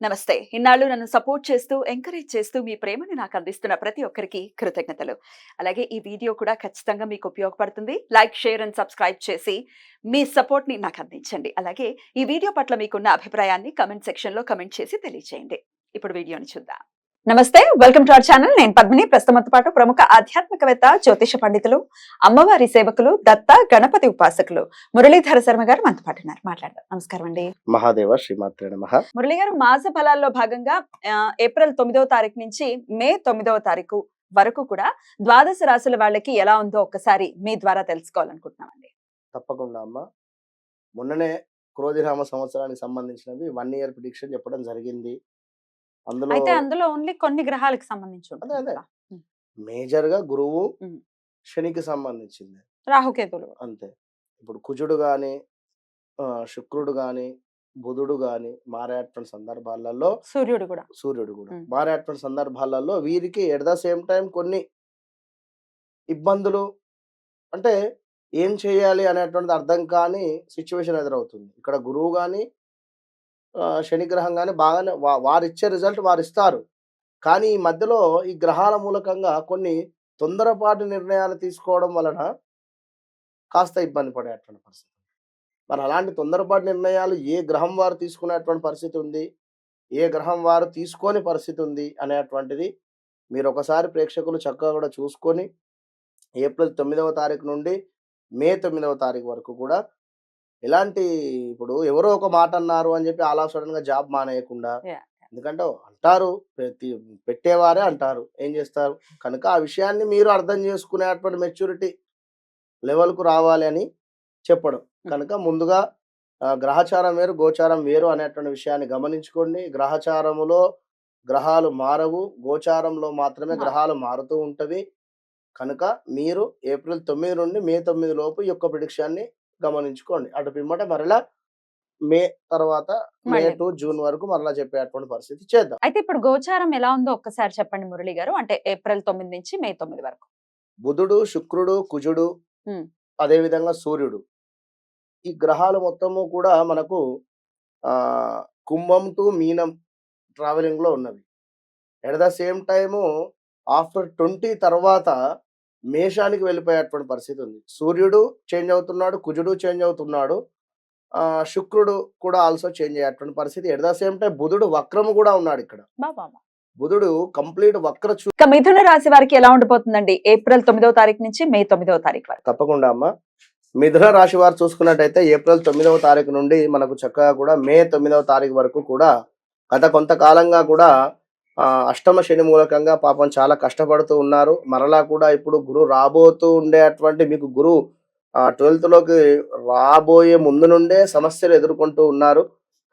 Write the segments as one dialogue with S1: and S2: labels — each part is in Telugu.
S1: నమస్తే. ఇన్నాళ్ళు నన్ను సపోర్ట్ చేస్తూ, ఎంకరేజ్ చేస్తూ మీ ప్రేమని నాకు అందిస్తున్న ప్రతి ఒక్కరికి కృతజ్ఞతలు. అలాగే ఈ వీడియో కూడా ఖచ్చితంగా మీకు ఉపయోగపడుతుంది. లైక్, షేర్ అండ్ సబ్స్క్రైబ్ చేసి మీ సపోర్ట్‌ని నాకు అందించండి. అలాగే ఈ వీడియో పట్ల మీకున్న అభిప్రాయాన్ని కామెంట్ సెక్షన్‌లో కామెంట్ చేసి తెలియజేయండి. ఇప్పుడు వీడియోని చూద్దాం. నమస్తే, వెల్కమ్ టు అవర్ ఛానల్. నేను పద్మిని. ప్రస్తుతంతో పాటు ప్రముఖ ఆధ్యాత్మికవేత్త, జ్యోతిష పండితులు, అమ్మవారి సేవకులు, దత్త గణపతి ఉపాసకులు మురళీధర శర్మ గారు మనతో పాటు ఉన్నారు. మాట్లాడదాం. నమస్కారం అండి.
S2: మహాదేవ శ్రీమాత్రే నమః.
S1: మురళి గారు, మాస ఫలాల్లో భాగంగా ఏప్రిల్ 9వ తారీఖు నుంచి మే 9వ తారీఖు వరకు కూడా ద్వాదశ రాశుల వాళ్ళకి ఎలా ఉందో ఒక్కసారి మీ ద్వారా తెలుసుకోవాలనుకుంటున్నామండి.
S2: తప్పకుండా అమ్మ. మొన్ననే క్రోధినామ సంవత్సరానికి సంబంధించినవి 1 ఇయర్ ప్రిడిక్షన్ చెప్పడం జరిగింది. అందులో
S1: అయితే అందులో ఓన్లీ కొన్ని గ్రహాలకు సంబంధించి ఉంటుంది
S2: అదే
S1: కదా.
S2: మేజర్ గా గురువు
S1: ఉమ్.
S2: శనికి సంబంధించింది
S1: రాహుకేతులు.
S2: అంతే. ఇప్పుడు కుజుడు గాని శుక్రుడు గాని బుధుడు గాని మారేటువంటి సందర్భాలలో
S1: సూర్యుడు కూడా.
S2: మారేటువంటి సందర్భాలలో వీరికి ఎట్ ద సేమ్ టైం కొన్ని ఇబ్బందులు, అంటే ఏం చేయాలి అనేటువంటిది అర్థం కాని సిచ్యువేషన్ ఎదురవుతుంది. ఇక్కడ గురువు గాని శని గ్రహం గాని బాగానే వారిచ్చే రిజల్ట్ వారిస్తారు. కానీ ఈ మధ్యలో ఈ గ్రహాల మూలకంగా కొన్ని తొందరపాటు నిర్ణయాలు తీసుకోవడం వలన కాస్త ఇబ్బంది పడేటువంటి పరిస్థితి. మరి అలాంటి తొందరపాటు నిర్ణయాలు ఏ గ్రహం వారు తీసుకునేటువంటి పరిస్థితి ఉంది, ఏ గ్రహం వారు తీసుకోని పరిస్థితి ఉంది అనేటువంటిది మీరు ఒకసారి ప్రేక్షకులు చక్కగా కూడా చూసుకొని ఏప్రిల్ 9వ తారీఖు నుండి మే 9వ తారీఖు వరకు కూడా ఎలాంటి, ఇప్పుడు ఎవరో ఒక మాట అన్నారు అని చెప్పి అలా సడన్ గా జాబ్ మానేయకుండా, ఎందుకంటే అంటారు పెట్టేవారే అంటారు, ఏం చేస్తారు కనుక ఆ విషయాన్ని మీరు అర్థం చేసుకునేటువంటి మెచ్యూరిటీ లెవెల్కు రావాలి అని చెప్పడం. కనుక ముందుగా గ్రహచారం వేరు గోచారం వేరు అనేటువంటి విషయాన్ని గమనించుకోండి. గ్రహచారములో గ్రహాలు మారవు, గోచారంలో మాత్రమే గ్రహాలు మారుతూ ఉంటవి. కనుక మీరు ఏప్రిల్ 9 నుండి మే 9 లోపు ఈ యొక్క ప్రిడిక్షన్ని గమనించుకోండి. అటు పిమ్మట మరలా మే తర్వాత మే టు జూన్ వరకు మరలా చెప్పేటువంటి పరిస్థితి చేద్దాం.
S1: అయితే ఇప్పుడు గోచారం ఎలా ఉందో ఒక్కసారి చెప్పండి మురళి గారు. అంటే ఏప్రిల్ 9 నుంచి మే 9 వరకు.
S2: బుధుడు, శుక్రుడు, కుజుడు, అదే విధంగా సూర్యుడు, ఈ గ్రహాలు మొత్తము కూడా మనకు కుంభం టు మీనం ట్రావెలింగ్ లో ఉన్నవి. At the same time after 20 తర్వాత మేషానికి వెళ్ళిపోయేటువంటి పరిస్థితి ఉంది. సూర్యుడు చేంజ్ అవుతున్నాడు, కుజుడు చేంజ్ అవుతున్నాడు, శుక్రుడు కూడా ఆల్సో చేంజ్ అయ్యేటువంటి పరిస్థితి. ఎట్ ద సేమ్ టైం బుధుడు వక్రము కూడా ఉన్నాడు. ఇక్కడ బుధుడు కంప్లీట్ వక్ర.
S1: మిథున రాశి వారికి ఎలా ఉండిపోతుందండి ఏప్రిల్ 9వ తారీఖు నుంచి మే 9వ తారీఖు వరకు?
S2: తప్పకుండా అమ్మ. మిథున రాశి వారు చూసుకున్నట్టయితే ఏప్రిల్ 9వ తారీఖు నుండి మనకు చక్కగా కూడా మే 9వ తారీఖు వరకు కూడా గత కొంతకాలంగా కూడా అష్టమ శని మూలకంగా పాపం చాలా కష్టపడుతూ ఉన్నారు. మరలా కూడా ఇప్పుడు గురు రాబోతూ ఉండేటువంటి, మీకు గురు 12th లోకి రాబోయే ముందు నుండే సమస్యలు ఎదుర్కొంటూ ఉన్నారు.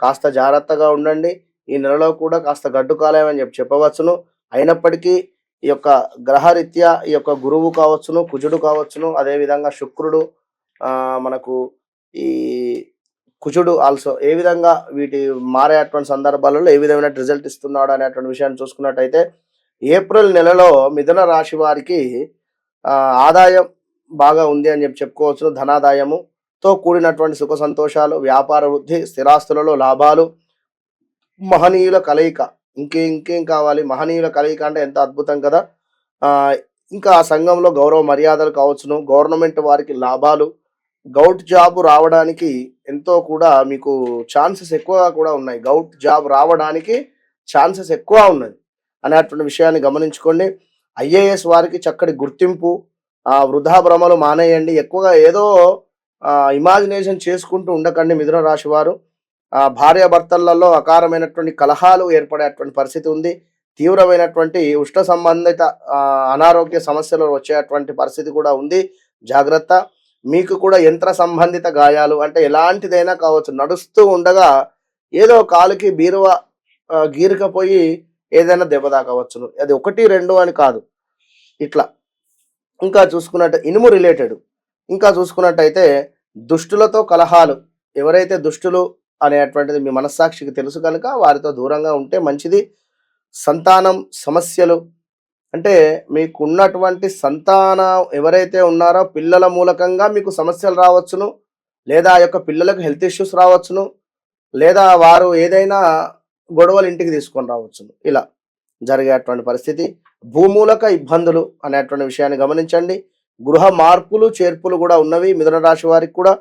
S2: కాస్త జాగ్రత్తగా ఉండండి. ఈ నెలలో కూడా కాస్త గడ్డు కాలం అని చెప్పవచ్చును. అయినప్పటికీ ఈ యొక్క గ్రహరీత్యా ఈ యొక్క గురువు కావచ్చును, కుజుడు కావచ్చును, అదేవిధంగా శుక్రుడు, మనకు ఈ కుజుడు ఆల్సో ఏ విధంగా వీటి మారేటువంటి సందర్భాలలో ఏ విధమైన రిజల్ట్ ఇస్తున్నాడు అనేటువంటి విషయాన్ని చూసుకున్నట్టయితే ఏప్రిల్ నెలలో మిథున రాశి వారికి ఆదాయం బాగా ఉంది అని చెప్పుకోవచ్చు. ధనాదాయముతో కూడినటువంటి సుఖ సంతోషాలు, వ్యాపార వృద్ధి, స్థిరాస్తులలో లాభాలు, మహనీయుల కలయిక. ఇంకేం కావాలి? మహనీయుల కలయిక అంటే ఎంత అద్భుతం కదా. ఇంకా ఆ సంఘంలో గౌరవ మర్యాదలు కావచ్చును, గవర్నమెంట్ వారికి లాభాలు, గౌట్ జాబ్ రావడానికి ఎంతో కూడా మీకు ఛాన్సెస్ ఎక్కువగా కూడా ఉన్నాయి. గౌట్ జాబ్ రావడానికి ఛాన్సెస్ ఎక్కువ ఉన్నది అనేటువంటి విషయాన్ని గమనించుకోండి. ఐఏఎస్ వారికి చక్కటి గుర్తింపు. వృధా భ్రమలు మానేయండి. ఎక్కువగా ఏదో ఇమాజినేషన్ చేసుకుంటూ ఉండకండి మిథున రాశి వారు. భార్యాభర్తలలో అకారమైనటువంటి కలహాలు ఏర్పడేటువంటి పరిస్థితి ఉంది. తీవ్రమైనటువంటి ఉష్ణ సంబంధిత అనారోగ్య సమస్యలు వచ్చేటువంటి పరిస్థితి కూడా ఉంది. జాగ్రత్త. మీకు కూడా యంత్ర సంబంధిత గాయాలు, అంటే ఎలాంటిదైనా కావచ్చు, నడుస్తూ ఉండగా ఏదో కాలుకి బీరువా గీరకపోయి ఏదైనా దెబ్బ తాకవచ్చును. అది 1, 2 అని కాదు, ఇట్లా. ఇంకా చూసుకున్నట్టు ఇనుము రిలేటెడ్, ఇంకా చూసుకున్నట్టయితే దుష్టులతో కలహాలు. ఎవరైతే దుష్టులు అనేటువంటిది మీ మనస్సాక్షికి తెలుసు కనుక వారితో దూరంగా ఉంటే మంచిది. సంతానం సమస్యలు, అంటే మీకు ఉన్నటువంటి సంతానం ఎవరైతే ఉన్నారో పిల్లల మూలకంగా మీకు సమస్యలు రావచ్చును, లేదా ఆ యొక్క పిల్లలకు హెల్త్ ఇష్యూస్ రావచ్చును, లేదా వారు ఏదైనా గొడవలు ఇంటికి తీసుకొని రావచ్చు. ఇలా జరిగేటువంటి పరిస్థితి. భూమూలక ఇబ్బందులు అనేటువంటి విషయాన్ని గమనించండి. గృహ మార్పులు చేర్పులు కూడా ఉన్నవి. మిథున రాశి వారికి కూడా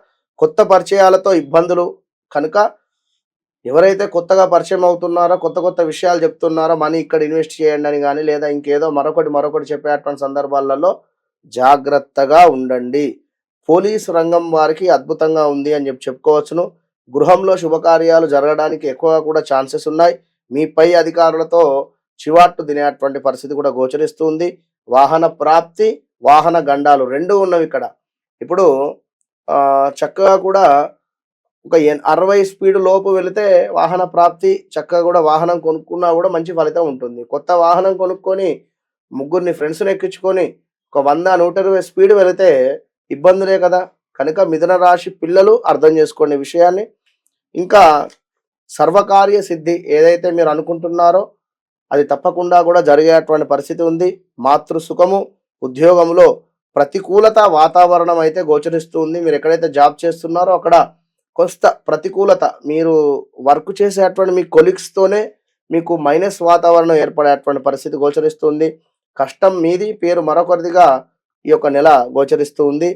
S2: కొత్త పరిచయాలతో ఇబ్బందులు కనుక ఎవరైతే కొత్తగా పరిచయం అవుతున్నారో, కొత్త కొత్త విషయాలు చెప్తున్నారో, మనీ ఇక్కడ ఇన్వెస్ట్ చేయండి అని కానీ, లేదా ఇంకేదో మరొకటి చెప్పేటువంటి సందర్భాలలో జాగ్రత్తగా ఉండండి. పోలీసు రంగం వారికి అద్భుతంగా ఉంది అని చెప్పుకోవచ్చును. గృహంలో శుభకార్యాలు జరగడానికి ఎక్కువగా కూడా ఛాన్సెస్ ఉన్నాయి. మీ పై అధికారులతో చివాట్లు తినేటువంటి పరిస్థితి కూడా గోచరిస్తుంది. వాహన ప్రాప్తి, వాహన గండాలు రెండు ఉన్నవి ఇక్కడ. ఇప్పుడు చక్కగా కూడా ఒక 60 స్పీడ్ లోపు వెళితే వాహన ప్రాప్తి, చక్కగా కూడా వాహనం కొనుక్కున్నా కూడా మంచి ఫలితం ఉంటుంది. కొత్త వాహనం కొనుక్కొని ముగ్గురిని ఫ్రెండ్స్ని ఎక్కించుకొని ఒక 100, 120 స్పీడ్ వెళితే ఇబ్బందులే కదా. కనుక మిథున రాశి పిల్లలు అర్థం చేసుకోండి విషయాన్ని. ఇంకా సర్వకార్య సిద్ధి ఏదైతే మీరు అనుకుంటున్నారో అది తప్పకుండా కూడా జరిగేటువంటి పరిస్థితి ఉంది. మాతృసుఖము, ఉద్యోగంలో ప్రతికూలత వాతావరణం అయితే గోచరిస్తుంది. మీరు ఎక్కడైతే జాబ్ చేస్తున్నారో అక్కడ కొంత ప్రతికూలత, మీరు వర్క్ చేసేటువంటి మీ కొలీగ్స్తోనే మీకు మైనస్ వాతావరణం ఏర్పడేటువంటి పరిస్థితి గోచరిస్తుంది. కష్టం మీది, పేరు మరొకరిదిగా ఈ యొక్క నెల గోచరిస్తూ ఉంది.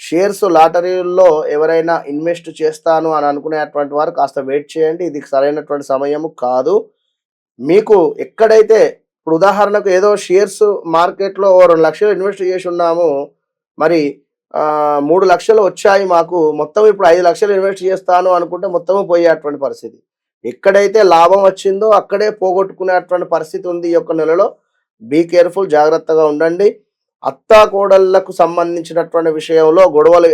S2: షేర్స్, లాటరీల్లో ఎవరైనా ఇన్వెస్ట్ చేస్తాను అని అనుకునేటువంటి వారు కాస్త వెయిట్ చేయండి. ఇది సరైనటువంటి సమయము కాదు. మీకు ఎక్కడైతే ఇప్పుడు ఉదాహరణకు ఏదో షేర్స్ మార్కెట్లో 2 లక్షలు ఇన్వెస్ట్ చేసి ఉన్నాము, మరి 3 లక్షలు వచ్చాయి మాకు, మొత్తం ఇప్పుడు 5 లక్షలు ఇన్వెస్ట్ చేస్తాను అనుకుంటే మొత్తము పోయేటువంటి పరిస్థితి. ఎక్కడైతే లాభం వచ్చిందో అక్కడే పోగొట్టుకునేటువంటి పరిస్థితి ఉంది ఈ యొక్క నెలలో. బీ కేర్ఫుల్, జాగ్రత్తగా ఉండండి. అత్తా కోడళ్లకు సంబంధించినటువంటి విషయంలో గొడవలు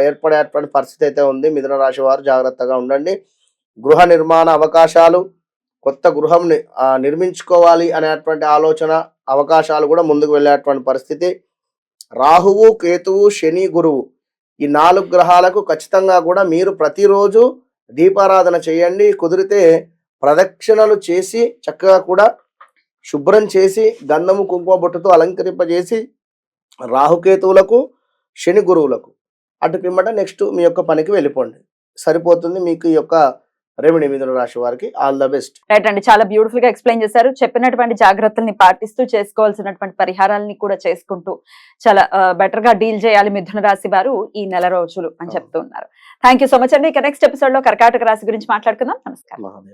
S2: ఏర్పడేటువంటి పరిస్థితి అయితే ఉంది. మిథున రాశి వారు జాగ్రత్తగా ఉండండి. గృహ నిర్మాణ అవకాశాలు, కొత్త గృహం నిర్మించుకోవాలి అనేటువంటి ఆలోచన, అవకాశాలు కూడా ముందుకు వెళ్ళేటువంటి పరిస్థితి. రాహువు, కేతువు, శని, గురువు ఈ 4 గ్రహాలకు ఖచ్చితంగా కూడా మీరు ప్రతిరోజు దీపారాధన చేయండి. కుదిరితే ప్రదక్షిణలు చేసి చక్కగా కూడా శుభ్రం చేసి గంధము కుంకుమ బొట్టుతో అలంకరింపజేసి రాహుకేతువులకు, శని, గురువులకు అటు పిమ్మట నెక్స్ట్ మీ యొక్క పనికి వెళ్ళిపోండి. సరిపోతుంది మీకు ఈ యొక్క రెమెడీ. మిథున రాశి వారికి ఆల్ ద బెస్ట్.
S1: రైట్ అండి, చాలా బ్యూటిఫుల్ గా ఎక్స్ప్లెయిన్ చేశారు. చెప్పినటువంటి జాగ్రత్తల్ని పాటిస్తూ చేసుకోవాల్సినటువంటి పరిహారాలని కూడా చేసుకుంటూ చాలా బెటర్ గా డీల్ చేయాలి మిథున రాశి వారు ఈ నెల రోజులు అని చెప్తూ ఉన్నారు. థ్యాంక్ యూ సో మచ్ అండి. ఇక నెక్స్ట్ ఎపిసోడ్ లో కర్కాటక రాశి గురించి మాట్లాడుకుందాం. నమస్కారం.